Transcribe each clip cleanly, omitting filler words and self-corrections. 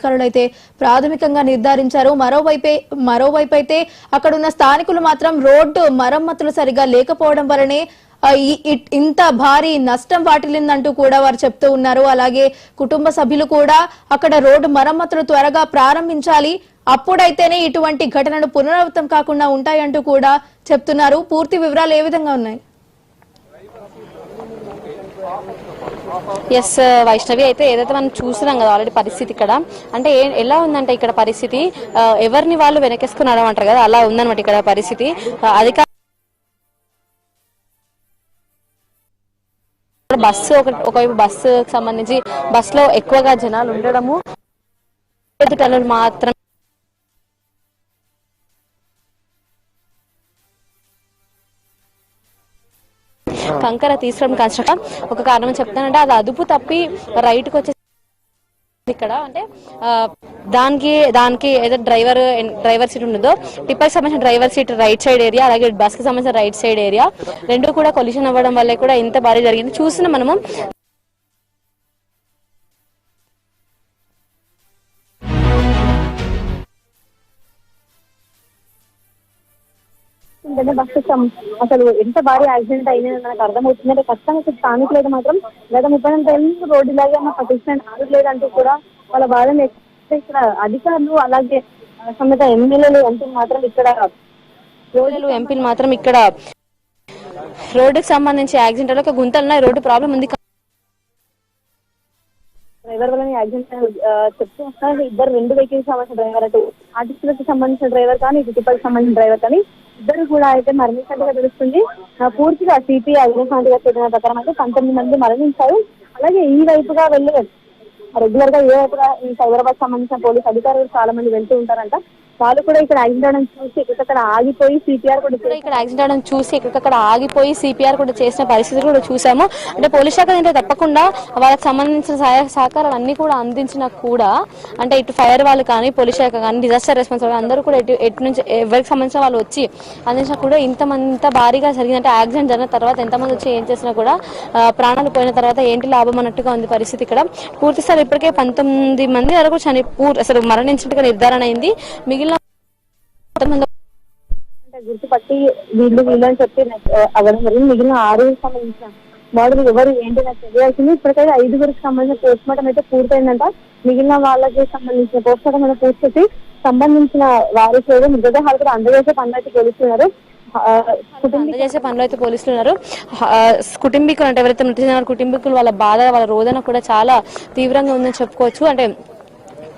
అధికారులు అయితే ప్రాథమికంగా నిర్ధారించారు. మరోవైపు అయితే అక్కడున్న స్థానికులు మాత్రం రోడ్డు మరమ్మతులు సరిగా లేకపోవడం వల్లనే ఇంత భారీ నష్టం వాటిల్లిందంటూ కూడా వారు చెప్తూ ఉన్నారు. అలాగే కుటుంబ సభ్యులు కూడా అక్కడ రోడ్డు మరమ్మతులు త్వరగా ప్రారంభించాలి, అప్పుడైతేనే ఇటువంటి ఘటనలు పునరావృతం కాకుండా ఉంటాయంటూ కూడా చెప్తున్నారు. పూర్తి వివరాలు ఏ విధంగా ఉన్నాయి? ఎస్ వైష్ణవి, అయితే ఏదైతే మనం చూస్తున్నాం కదా ఆల్రెడీ పరిస్థితి ఇక్కడ అంటే ఎలా ఉందంటే ఇక్కడ పరిస్థితి ఎవరిని వాళ్ళు వెనకేసుకుని అంటారు కదా, అలా ఉందన్నమాట ఇక్కడ పరిస్థితి. బస్సు ఒకవైపు బస్సుకు సంబంధించి బస్సులో ఎక్కువగా జనాలు ఉండడము, టన్నులు మాత్రం కంకర తీసుకోవడం కష్టం. ఒక కారణం చెప్తానంటే అది అదుపు తప్పి రైట్కి వచ్చే ఇక్కడ అంటే దానికి ఏదో డ్రైవర్ సీట్ ఉండదో, టిప్పర్కి సంబంధించిన driver seat right side area, అలాగే బస్ కి సంబంధించిన రైట్ సైడ్ ఏరియా రెండు కూడా కొలిషన్ అవ్వడం వల్ల కూడా ఇంత భారీ జరిగింది. చూస్తున్నాం మనము. బస్సు అసలు ఎంత భారీ యాక్సిడెంట్ అయిందని మనకు అర్థమవుతుంది. అంటే ఖచ్చితంగా స్థానికులు అయితే మాత్రం గత 30 ఏళ్ళ రోడ్డు ఇలాగే పట్టించడానికి ఆగలేదంటూ కూడా వాళ్ళ బాధను ఇక్కడ అధికారులు అలాగే సంబంధిత ఎమ్మెల్యేలు ఎంపీలు మాత్రం ఇక్కడ రోడ్డుకి సంబంధించి యాక్సిడెంట్ గుంతలున్నాయి, రోడ్డు ప్రాబ్లం ఉంది. డ్రైవర్ వల్ల యాక్సిడెంట్ చెప్తూ వస్తున్నారు. ఇద్దరు 2 వెహికల్స్ సంబంధించిన డ్రైవర్, అటు ఆర్టిస్టులకు సంబంధించిన డ్రైవర్ కానీ ఇటు టిప్పర్కి సంబంధించిన డ్రైవర్ కానీ ఇద్దరు కూడా అయితే మరణించినట్టుగా తెలుస్తుంది. పూర్తిగా సిపిఐ అగ్నిశాంతిగా చెప్పిన ప్రకారం అయితే 19 మంది మరణించారు. అలాగే ఈ వైపుగా వెళ్ళి రెగ్యులర్ గా ఏ వైపుగా ఈ సైబరాబాద్ సంబంధించిన పోలీసు అధికారులు చాలా మంది వెళ్తూ ఉంటారంట. వాళ్ళు కూడా ఇక్కడ యాక్సిడెంట్ చూసి ఎక్కడికక్కడ ఆగిపోయి సిపిఆర్ కూడా చేసిన పరిస్థితి కూడా చూసాము. అంటే పోలీస్ శాఖ అంటే తప్పకుండా వాళ్ళకి సంబంధించిన సహాయ సహకారాలు అన్ని కూడా అందించినా కూడా, అంటే ఇటు ఫైర్ వాళ్ళు కానీ పోలీస్ శాఖ కానీ డిజాస్టర్ రెస్పాన్స్ అందరూ కూడా ఎటు నుంచి ఎవరికి సంబంధించిన వాళ్ళు వచ్చి అందించినా కూడా ఇంత భారీగా జరిగిందంటే యాక్సిడెంట్ జరిగిన తర్వాత ఎంతమంది వచ్చి ఏం చేసినా కూడా ప్రాణాలు పోయిన తర్వాత ఏంటి లాభం అన్నట్టుగా ఉంది పరిస్థితి ఇక్కడ. పూర్తి స్థాయి ఇప్పటికే 19 మంది వరకు అసలు మరణించినట్టుగా నిర్ధారణ అయింది. మిగిలిన గుర్తుపట్టి వీళ్ళు అని చెప్పి అవ్వడం జరిగింది. మిగిలిన 6 సంబంధించిన బాడీలు ఎవరు ఏంటి నాకు తెలియాల్సింది. ఇప్పటికైతే 5గురికి సంబంధించిన పోస్ట్ మార్టం అయితే పూర్తయిందంట. మిగిలిన వాళ్ళకి సంబంధించిన పోస్ట్ మార్టం అయితే పూర్తి చేసి సంబంధించిన వారికి మృతదేహాలు కూడా అందజేసే పనులు అయితే పోలీసులు కుటుంబీకులు అంటే ఎవరైతే మృతి చెందిన కుటుంబీకులు వాళ్ళ బాధ వాళ్ళ రోదన కూడా చాలా తీవ్రంగా ఉందని చెప్పుకోవచ్చు. అంటే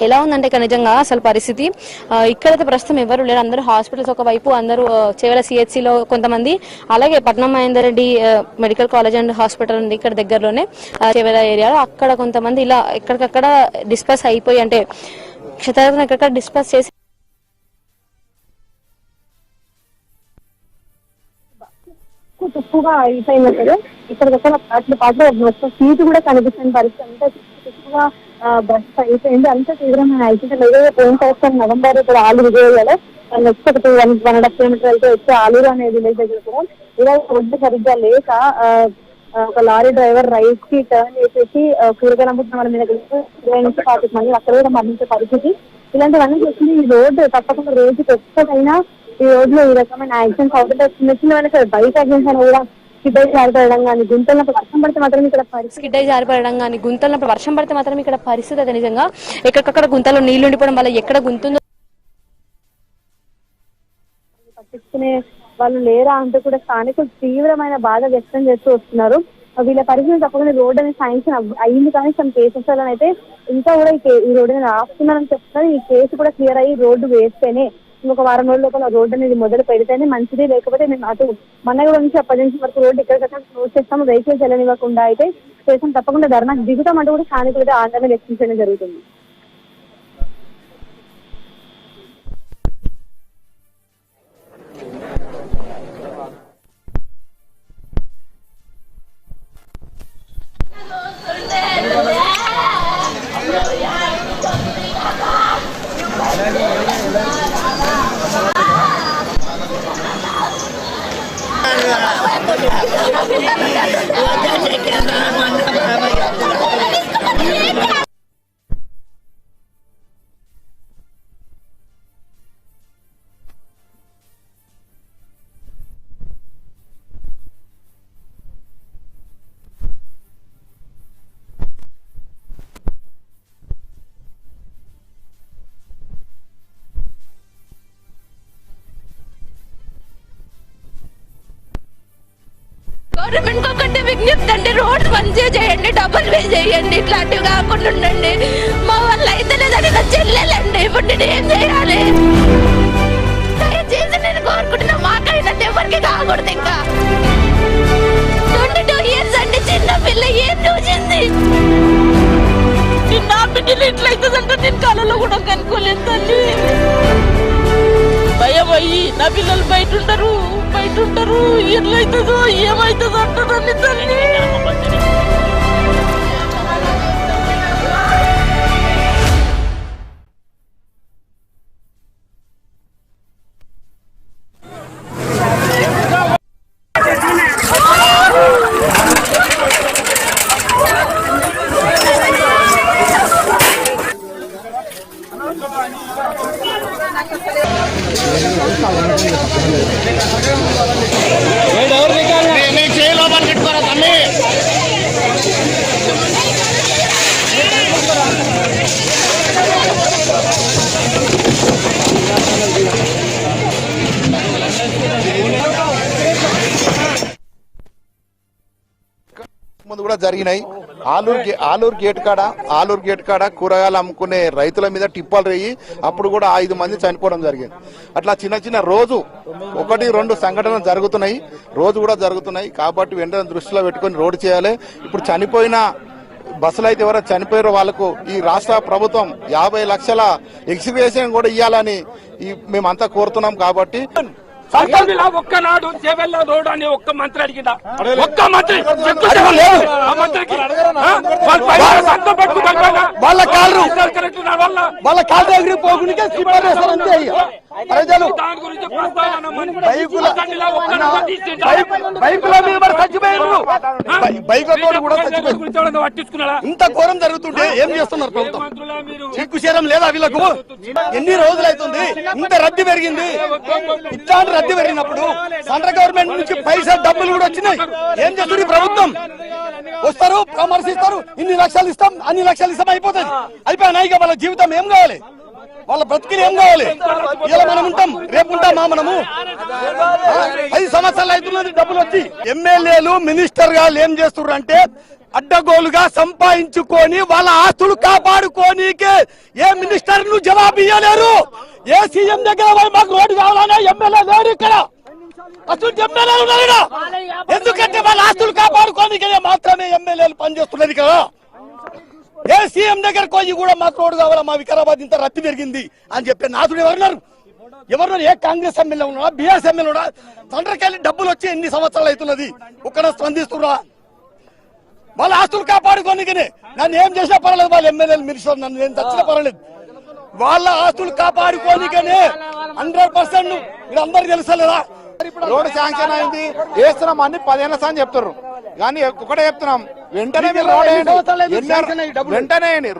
ఎలా ఉందంటే ఇక్కడ నిజంగా అసలు పరిస్థితి ఇక్కడైతే ప్రస్తుతం ఎవరు లేరు, అందరూ హాస్పిటల్స్ ఒకవైపు, అందరూ చేవల సిహెచ్సిలో కొంతమంది, అలాగే పట్నం Mahender Reddy medical college and hospital ఉంది ఇక్కడ దగ్గరలోనే చేవల ఏరియాలో, అక్కడ కొంతమంది ఇలా ఎక్కడికక్కడ డిస్పర్స్ అయిపోయి అంటే క్షతగాత్రులను ఎక్కడికక్కడ డిస్పర్స్ చేసి తక్కువగా అయిపోయినా సరే ఇక్కడికక్కడ పాటలు సీటు కూడా కనిపిస్తున్న పరిస్థితి. అంతా తక్కువగా బస్ అయిపోయింది. అంత తీవ్రమైన యాక్సిడెంట్ ఏదో పోయిన సంవత్సరం నవంబర్ ఇక్కడ ఆలూరు విజయవాడలో నెక్స్ట్ ఒక 1.5 కిలోమీటర్ అయితే వచ్చే ఆలూరు అనే విలేజ్ దగ్గర కూడా ఇలా రోడ్డు సరిగ్గా లేక ఒక లారీ డ్రైవర్ రైట్ కి టర్న్ చేసేసి కూరగాయలు అమ్ముతున్న వాళ్ళ మీద 20 నుంచి 40 మంది అక్కడ కూడా మరణించే పరిస్థితి. ఇలాంటివన్నీ చేసింది. ఈ రోడ్డు తప్పకుండా రోజుకి ఒక్కటైనా ఈ రోడ్లో ఈ రకమైన యాక్సిడెంట్స్ అవుతుంటే చిన్న చిన్నవైనా సరే బైక్ యాక్సిడెంట్స్ అని కూడా స్కిడ్ జారిపడడం కానీ గుంతలప్పుడు వర్షం పడితే మాత్రం ఇక్కడ పరిస్థితి అయితే నిజంగా ఎక్కడికక్కడ గుంతలో నీళ్లు ఉండిపోవడం వల్ల ఎక్కడ గుంతుందో పట్టించుకునే వాళ్ళు లేరా అంటూ కూడా స్థానికులు తీవ్రమైన బాధ వ్యక్తం చేస్తూ వస్తున్నారు. వీళ్ళ పరిస్థితి తప్పకుండా రోడ్ అనేది శాంక్షన్ అయ్యింది, కానీ some కేసెస్ వల్ల అయితే ఇంకా కూడా ఈ రోడ్డు అనేది ఆపుతున్నారని చెప్తున్నారు. ఈ కేసు కూడా క్లియర్ అయ్యి రోడ్డు వేస్తేనే ఇంకొక 1 వారం రోజుల లోపల రోడ్డు అనేది మొదలు పెడితేనే మంచిది. లేకపోతే మేము అటు మన్నగూడ నుంచి 10 నిమిషం వరకు రోడ్డు ఎక్కడికక్కడ క్లోజ్ చేస్తాము, వెహికల్స్ వెళ్ళనివ్వకుండా అయితే చేసాం, తప్పకుండా ధర్నాకు దిగుతామంటూ కూడా స్థానికులతో ఆందోళన వ్యక్తించడం జరుగుతుంది. గవర్నమెంట్ ఒకటి విజ్ఞప్తి అండి, రోడ్డు మంచిగా చేయండి, డబుల్ వే చేయండి, ఇట్లాంటివి కాకుండా ఉండండి. మా వల్ల అయితే లేదని నా చెల్లెలండి, ఇప్పుడు నేను ఏం చేయాలి? దయచేసి నేను కోరుకుంటున్నా, మాకైనట్టు ఎవరికి కాకూడదు. ఇంకా 22 years అండి, చిన్న పిల్ల ఏం చూసింది? నా బిడ్డలు ఎట్లయితుందంటే నేను కళలో కూడా కనుక్కోలేదు తల్లి. భయం అయ్యి నా పిల్లలు బయట ఉంటారు ఎట్లయితుందో ఏమవుతుందో అంటారండి తల్లి. ముందు కూడా జరిగినాయి. ఆలూరు గేట్ కాడ కూరగాయలు అమ్ముకునే రైతుల మీద టిప్పాలు రేయి అప్పుడు కూడా 5 మంది చనిపోవడం జరిగింది. అట్లా చిన్న రోజు 1-2 సంఘటనలు జరుగుతున్నాయి, రోజు కూడా జరుగుతున్నాయి. కాబట్టి వెంటనే దృష్టిలో పెట్టుకుని రోడ్డు చేయాలి. ఇప్పుడు చనిపోయిన బస్సులు అయితే ఎవరో చనిపోయారో వాళ్ళకు ఈ రాష్ట్ర ప్రభుత్వం 50 లక్షల ఎక్స్గ్రేషన్ కూడా ఇవ్వాలని మేమంతా కోరుతున్నాం. కాబట్టి ఒక్కనాడు చేవెళ్ళ రోడ్ అని ఒక్క మంత్రి అడిగిందా? ఒక్క మంత్రి ప్రజలు బైకుల మీద చచ్చిపోయారు, బైకులతో కూడా చచ్చిపోయారు. ఇంత ఘోరం జరుగుతుంటే ఏం చేస్తున్నారు ప్రభుత్వం? సిగ్గుశరం లేదా వీళ్ళకు? ఎన్ని రోజులు అవుతుంది ఇంత రద్దీ పెరిగింది? ఇట్లాంటి రద్దీ పెరిగినప్పుడు సెంట్రల్ గవర్నమెంట్ నుంచి పైసా డబ్బులు కూడా వచ్చినాయి. ఏం చేస్తుంది ప్రభుత్వం? వస్తారు, పరామర్శిస్తారు, ఇన్ని లక్షలు ఇస్తాం అన్ని లక్షలు ఇస్తాం, అయిపోతుంది. అయిపోయినాయి. వాళ్ళ జీవితం ఏం కావాలి? వాళ్ళ బ్రతికిని ఏం కావాలి? ఇలా మనం ఉంటాం, రేపు ఉంటామా మనము? 5 సంవత్సరాలు అవుతున్నది డబ్బులు వచ్చి. ఎమ్మెల్యేలు మినిస్టర్ గా ఏం చేస్తున్నారు అంటే అడ్డగోలుగా సంపాదించుకొని వాళ్ళ ఆస్తులు కాపాడుకోనీకే ఏ మినిస్టర్ ను జవాబు ఇవ్వలేరు. ఏ సీఎం దగ్గర మాకు రోడ్డు కావాలన్నా ఎమ్మెల్యే లేరు ఇక్కడ. అసలు ఎమ్మెల్యేలు ఉన్నారా? ఎందుకంటే వాళ్ళ ఆస్తులు కాపాడుకోనీకే మాత్రమే ఎమ్మెల్యేలు పనిచేస్తున్నది కదా. ఏ సీఎం దగ్గరకు పోయి కూడా మాకు రోడ్డు కావాలా, మా వికారాబాద్ ఇంత రద్దీ పెరిగింది అని చెప్పే నాదుడు ఎవరున్నారు? ఏ కాంగ్రెస్ ఎమ్మెల్యే ఉన్నారా, బీఆర్ఎస్ ఎమ్మెల్యే ఉన్నారా? తండ్రికెళ్ళి డబ్బులు వచ్చి ఎన్ని సంవత్సరాలు అవుతున్నది, ఒక్కడ స్పందిస్తున్నా? వాళ్ళ ఆస్తులు కాపాడుకోనికనే నన్ను ఏం చేసినా పర్వాలేదు, వాళ్ళ ఎమ్మెల్యేలు మినిస్టర్ నన్ను నేను చచ్చినా పర్వాలేదు. వాళ్ళ ఆస్తులు కాపాడుకోనికనే 100% మీరు అందరికి తెలుసలేదా? రోడ్డు శాంక్షన్ అయింది, వేస్తున్నాం అన్ని 10 ఏళ్ల సార్ చెప్తారు. కానీ ఒకటే చెప్తున్నాం, వెంటనే మీరు రోడ్ వేయండి,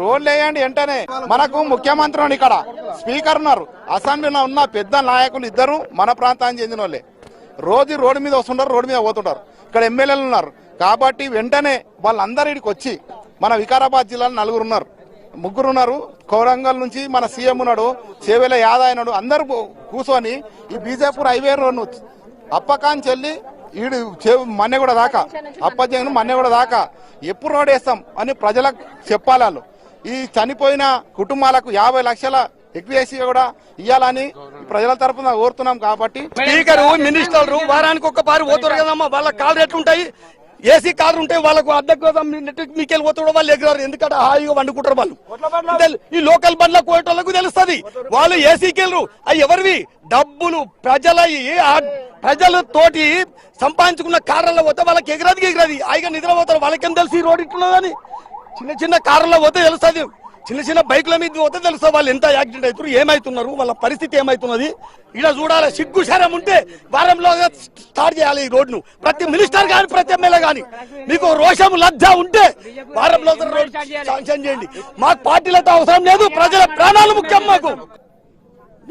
రోడ్లు వేయండి వెంటనే. మనకు ముఖ్యమంత్రి ఇక్కడ స్పీకర్ ఉన్నారు, అసెంబ్లీలో ఉన్న పెద్ద నాయకులు ఇద్దరు మన ప్రాంతానికి చెందిన వాళ్ళే. రోజు రోడ్డు మీద వస్తుంటారు, రోడ్డు మీద పోతుంటారు. ఇక్కడ ఎమ్మెల్యేలు ఉన్నారు. కాబట్టి వెంటనే వాళ్ళందరూ ఇక్కడికి వచ్చి, మన వికారాబాద్ జిల్లాలో 4 ఉన్నారు, 3 ఉన్నారు. కోరంగల్ నుంచి మన సీఎం ఉన్నాడు, చేవెల యాదయ్య, అందరూ కూర్చొని ఈ బీజేపూర్ హైవే రోడ్ను అప్పకాని చెల్లి ఈడు మన్నెగూడ దాకా, అప్పజంగు మన్నెగూడ దాకా ఎప్పుడు రోడ్ వేస్తాం అని ప్రజలకు చెప్పాలి. వాళ్ళు ఈ చనిపోయిన కుటుంబాలకు 50 లక్షల ఎక్వేసీ కూడా ఇవ్వాలని ప్రజల తరఫున కోరుతున్నాం. కాబట్టి స్పీకరు మినిస్టర్లు వారానికి ఒక్కపారి పోతారు కదమ్మా, వాళ్ళ కాళ్ళు ఎట్లుంటాయి? ఏసీ కార్లు ఉంటాయి, వాళ్ళకు అద్దెకు మీకెళ్ళి పోతాడు, వాళ్ళు ఎగరారు. ఎందుకంటే హాయిగా వండుకుంటారు వాళ్ళు. ఈ లోకల్ బండ్ల కోయటోళ్లకు తెలుస్తుంది, వాళ్ళు ఏసీకి వెళ్ళరు. అవి ఎవరివి? డబ్బులు ప్రజలతోటి సంపాదించుకున్న కార్లలో పోతే వాళ్ళకి ఎగరది హాయిగా నిద్రపోతారు. వాళ్ళకేం తెలుసు ఈ రోడ్ ఇట్లున్నదని? చిన్న కార్లలో పోతే తెలుస్తుంది, చిన్న బైకుల మీద పోతే తెలుస్తుంది వాళ్ళు ఎంత యాక్సిడెంట్ అవుతారు, ఏమైతున్నారు, వాళ్ళ పరిస్థితి ఏమైతున్నది. ఇలా చూడాలి. సిగ్గు శరం ఉంటే వారంలో స్టార్ట్ చేయాలి ఈ రోడ్ను. ప్రతి మినిస్టర్ గాని ప్రతి ఎమ్మెల్యే గాని మీకు రోషం లజ్జ ఉంటే వారంలో రోడ్ శాంక్షన్ చేయండి. మాకు పార్టీలతో అవసరం లేదు, ప్రజల ప్రాణాలు ముఖ్యం. మాకు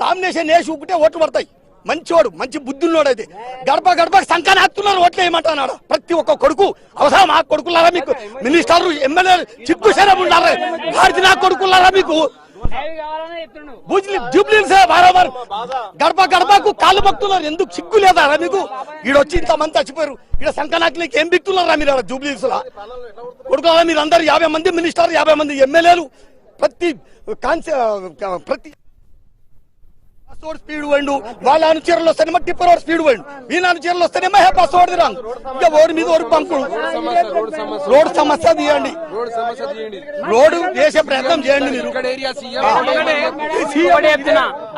నామినేషన్ వేసి ఊపితే ఓట్లు పడతాయి. మంచివాడు, మంచి బుద్ధుల్లోడు అయితే గడప సంఖ్య నాకుతున్నారు, ఓట్లు వేయమంటున్నాడు. ప్రతి ఒక్క కొడుకు అవసరం. ఆ కొడుకులారా మీకు మినిస్టర్లు ఎమ్మెల్యేలు సిగ్గు శరం ఉండాలి. భారతి నా కొడుకులారా మీకు జూబ్లీస్ బరాబర్ గడప గడపకు కాళ్ళు బక్తున్నారు. ఎందుకు సిగ్గు లేదా మీకు? ఈడొచ్చి ఇంతమంది చచ్చిపోయారు. ఈడ సంకనాకి ఏం బిక్తున్నారా మీరు? జూబ్లీస్ లా కొడుకోవాలా మీరు అందరు? 50 మంది మినిస్టర్, 50 మంది ఎమ్మెల్యేలు, ప్రతి స్పీడ్ పోయిండు. వాళ్ళ అనుచరులు వస్తేనేమో టిప్పర్ రోడ్ స్పీడ్ పోయిండు. ఈయన అనుచరులు వస్తేనేమో బస్ ఓడి రాంగ్. ఇక ఓడి మీద ఓడి పంపుడు. రోడ్ సమస్య తీయండి, రోడ్డు చేసే ప్రయత్నం చేయండి మీరు.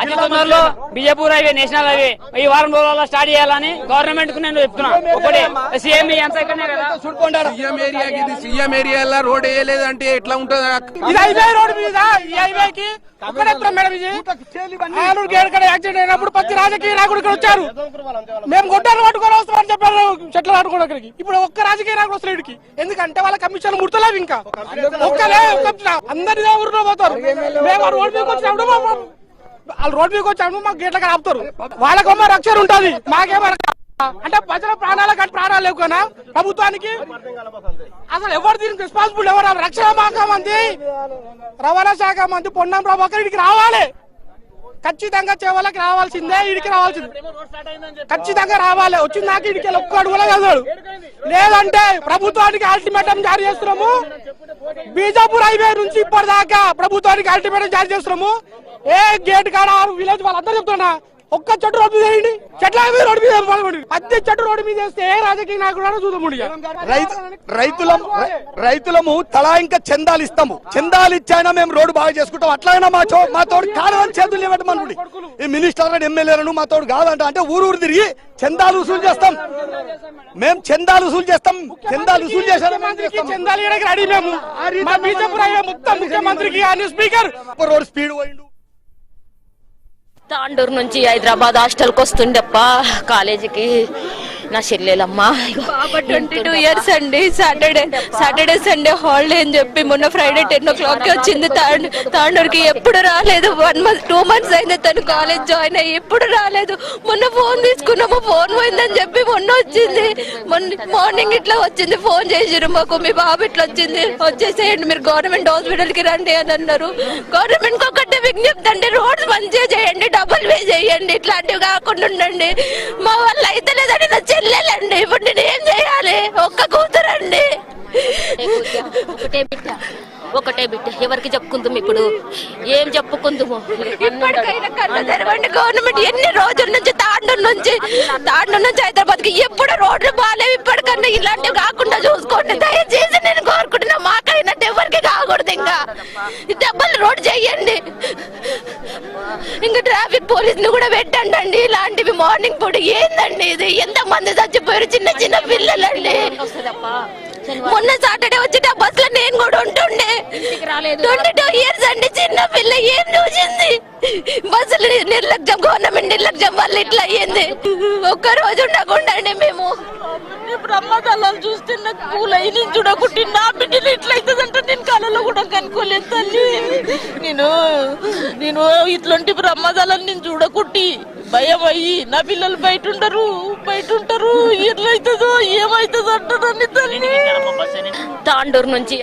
అతి తొందరలో బిజెపూర్ హైవే, నేషనల్ హైవే ఈ వారం రోజుల్లో స్టార్ట్ చేయాలని గవర్నమెంట్ కు నేను చెప్తున్నా. ఒకటే సీఎం ఎంత ఇక్కడనే కదా సీఎం ఏరియాలో రోడ్ వేయలేదంటే ఎట్లా ఉంటుంది? ఇది హైవే రోడ్ మీద ఈ హైవేకి ఒకటేత్రం మేడం. ఇది ఇక్కడ యాక్సిడెంట్ అయినప్పుడు ప్రతి రాజకీయ నాయకుడు ఇక్కడ వచ్చారు. మేము గొడ్డలు పట్టుకొని వస్తామని చెప్పారు చెట్లు పట్టుకోవడం ఇక్కడికి. ఇప్పుడు ఒక్క రాజకీయ నాయకుడు వస్తారు ఇక్కడికి. ఎందుకంటే వాళ్ళ కమిషన్ ముడతలేవు. ఇంకా అందరి ఊరిలో పోతారు. మేము రోడ్ మీదకి వచ్చినప్పుడు వాళ్ళు రోడ్ మీదకి వచ్చినప్పుడు మాకు గేట్లకి ఆపుతారు. వాళ్ళకేమో రక్షణ ఉంటుంది, మాకేమో అంటే ప్రజల ప్రాణాల కంటే ప్రాణాలు లేవు కదా ప్రభుత్వానికి. అసలు ఎవరు దీనికి రెస్పాన్సిబుల్? ఎవరు? రక్షణ శాఖ మంత్రి, రవాణా శాఖ మంత్రి పొన్నం ప్రభాకర్ ఇడికి రావాలి. ఖచ్చితంగా చేవాళ్ళకి రావాల్సిందే, ఇడికి రావాల్సిందే, ఖచ్చితంగా రావాలి. వచ్చిన నాకు ఇడికి ఒక్క అడుగులో కదడు. లేదంటే ప్రభుత్వానికి అల్టిమేటం జారీ చేస్తున్నాము. బీజాపూర్ హైవే నుంచి ఇప్పటిదాకా ప్రభుత్వానికి అల్టిమేటం జారీ చేస్తున్నాము. ఏ గేట్ కాడ విలేజ్ వాళ్ళందరూ చెప్తున్నా, ఒక్క చెట్టు రోడ్డు మీద వేయండి, చెట్ల రోడ్డు మీద ప్రతి చెట్టు రోడ్డు మీద వేస్తే ఏ రాజకీయ నాయకుడు చూద్దాం. రైతులము తలా ఇంకా చందాలు ఇస్తాము. చందాలు ఇచ్చాయినా మేము రోడ్డు బాగా చేసుకుంటాం. అట్లయినా మా తోడు కాదని చేతులు ఇవ్వటమనుకోండి. ఈ మినిస్టర్ ఎమ్మెల్యేలను మా తోడు కాదంట అంటే ఊరు తిరిగి చందాలు వసూలు చేస్తాం. మేము చందాలు వసూలు చేస్తాం. చందాలు వసూలు చేసాం. చందాలు ఇవ్వడానికి రెడీ. మేము బీజేపీ మొత్తం ముఖ్యమంత్రికి స్పీకర్ రోడ్ స్పీడ్ పోయిండు. తాండూరు నుంచి హైదరాబాద్ హాస్టల్కి వస్తుండప్ప కాలేజీకి నా చెల్లెలమ్మా. 22 years అండి. సాటర్డే సండే హాలిడే అని చెప్పి మొన్న ఫ్రైడే 10 o'clock వచ్చింది తాండూరుకి. ఎప్పుడు రాలేదు. 1 month 2 months అయింది తను కాలేజ్ జాయిన్ అయ్యి, ఎప్పుడు రాలేదు. మొన్న ఫోన్ తీసుకున్నాము, ఫోన్ పోయిందని చెప్పి మొన్న వచ్చింది. మార్నింగ్ ఇట్లా వచ్చింది, ఫోన్ చేసిరు మాకు, మీ బాబు ఇట్లా వచ్చింది, వచ్చేసేయండి మీరు గవర్నమెంట్ హాస్పిటల్ కి రండి అని అన్నారు. గవర్నమెంట్ ఒకటే విజ్ఞప్తి అండి, రోడ్స్ మంచిగా చేయండి, డబుల్ వే చేయండి, ఇట్లాంటివి కాకుండా ఉండండి. మా వాళ్ళు అయితే లేదండి, నా చెల్లెలండి. ఇప్పుడు నేను ఏం చేయాలి? ఒక్క కూతురండి. ఒకటే బిడ్డ. ఎవరికి చెప్పుకుందాం ఇప్పుడు? ఏం చెప్పుకుందాము? ఇప్పటికైనా కళ్ళు తెరవండి గవర్నమెంట్. ఎన్ని రోజుల నుంచి తాండూరు నుంచి హైదరాబాద్ కి ఎప్పుడు రోడ్లు బాగాలేవు. ఇప్పటికన్నా ఇలాంటివి కాకుండా చూసుకోండి దయచేసి, నేను కోరుకుంటున్నా. మాకైనట్టు ఎవరికి కాకూడదు. ఇంకా డబ్బులు రోడ్ చెయ్యండి. ఇంకా ట్రాఫిక్ పోలీసులు కూడా పెట్టండి అండి. ఇలాంటివి మార్నింగ్ పూట ఏందండి ఇది? ఎంత మంది చచ్చిపోయారు, చిన్న చిన్న పిల్లలండి. మొన్న సాటర్డే వచ్చి ఆ బస్ లో నేను కూడా ఉంటుండే. 22 years అండి, చిన్న పిల్ల. ఏం చూసింది? బస్సులు నిర్లక్ష్యం, గవర్నమెంట్ నిర్లక్ష్యం వల్ల ఇట్లా అయ్యింది. ఒక్క రోజు ఉండకుండా మేము బ్రహ్మదళాలు చూస్తే నాకు పూలై నేను చూడకుంటే నా బిడ్డలు ఇట్లా అవుతుందంటే నేను కళలో కూడా కనుక్కోలేదు తల్లి. నేను ఇట్లాంటి బ్రహ్మదళాలు నేను చూడకుంటి భయం అయ్యి, నా పిల్లలు బయట ఉంటారు ఎట్లయితుందో ఏమైతుందో అంటారని తల్లి. తాండూరు నుంచి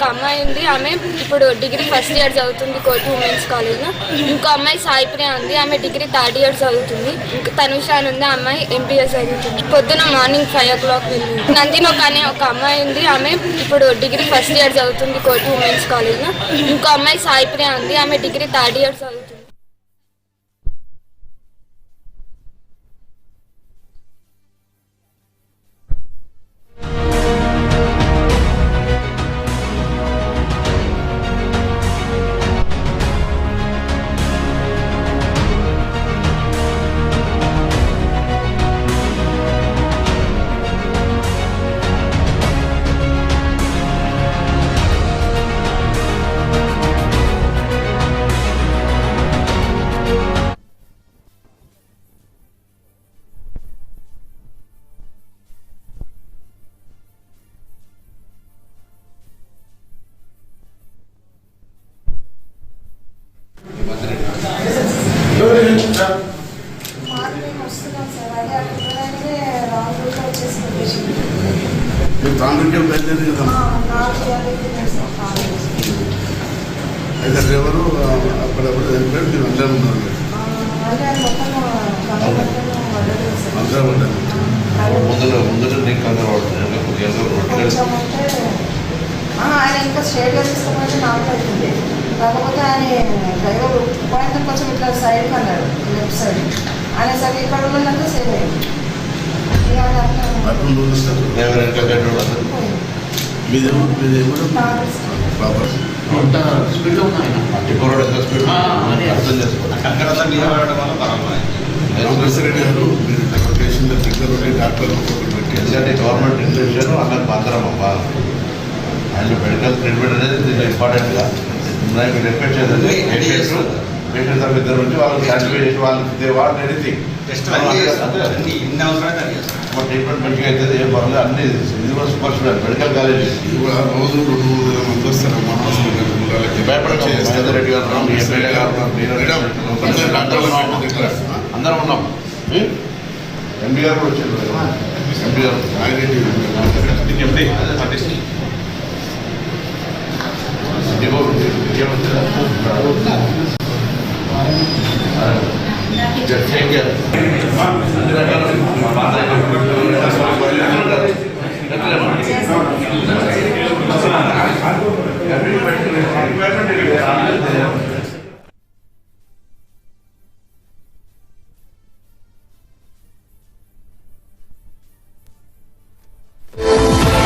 ఒక అమ్మాయి ఉంది, ఆమె ఇప్పుడు డిగ్రీ ఫస్ట్ ఇయర్ చదువుతుంది కోటి ఉమెన్స్ కాలేజ్లో. ఇంకో అమ్మాయి సాయిప్రియ ఉంది, ఆమె డిగ్రీ థర్డ్ ఇయర్ చదువుతుంది. ఇంకా తనుష అని ఉంది, ఆ అమ్మాయి ఎంబీఎస్ చదువుతుంది. పొద్దున మార్నింగ్ 5 o'clock వెళ్ళింది. నందినోక్ అనే ఒక అమ్మాయి ఉంది, ఆమె ఇప్పుడు డిగ్రీ ఫస్ట్ ఇయర్ చదువుతుంది కోటి ఉమెన్స్ కాలేజ్లో. ఇంకో అమ్మాయి సాయిప్రియ ఉంది, ఆమె డిగ్రీ థర్డ్ ఇయర్ చదువుతుంది. అయితే డ్రైవరు అప్పుడప్పుడు చనిపోయి మీరు అందరూ ఉన్నారు, అందరూ ఉంటారు. ముందు నీకు ఆయన ఇంకా స్ట్రేట్గా తీసుకోమంటే నాకు అవుతుంది. కాకపోతే ఆయన డ్రైవర్ పాయింట్ కొంచెం ఇట్లా సైడ్కి అన్నాడు, లెఫ్ట్ సైడ్ అనేసరికి ఇక్కడ ఉన్నదంతా సేవ్ అయ్యింది. ఎందుకంటే గవర్నమెంట్ ఇంటెన్షన్ అన్నకు మాత్రం అవ్వాలి. అండ్ మెడికల్ ట్రీట్మెంట్ అనేది దీంట్లో ఇంపార్టెంట్గా మీరు రిక్వెస్ట్ చేసేది పేషెంట్స్ ఇద్దరు నుంచి వాళ్ళకి సాటిస్ఫై చేసి వాళ్ళకి వాట్ ఎనీథింగ్ ట్రీట్మెంట్ మంచిగా అవుతుంది. ఏం పర్లేదు అన్ని ఇది కూడా సూపర్ స్టూడెంట్ మెడికల్ కాలేజ్ రోజు 2-3 మంది వస్తారు మన హాస్పిటల్. రెడ్డి గారు ఎమ్మెల్యే గారు అందరం ఉన్నాం. ఎంపీ గారు కూడా వచ్చారు. ఎంపీ గారు Take care.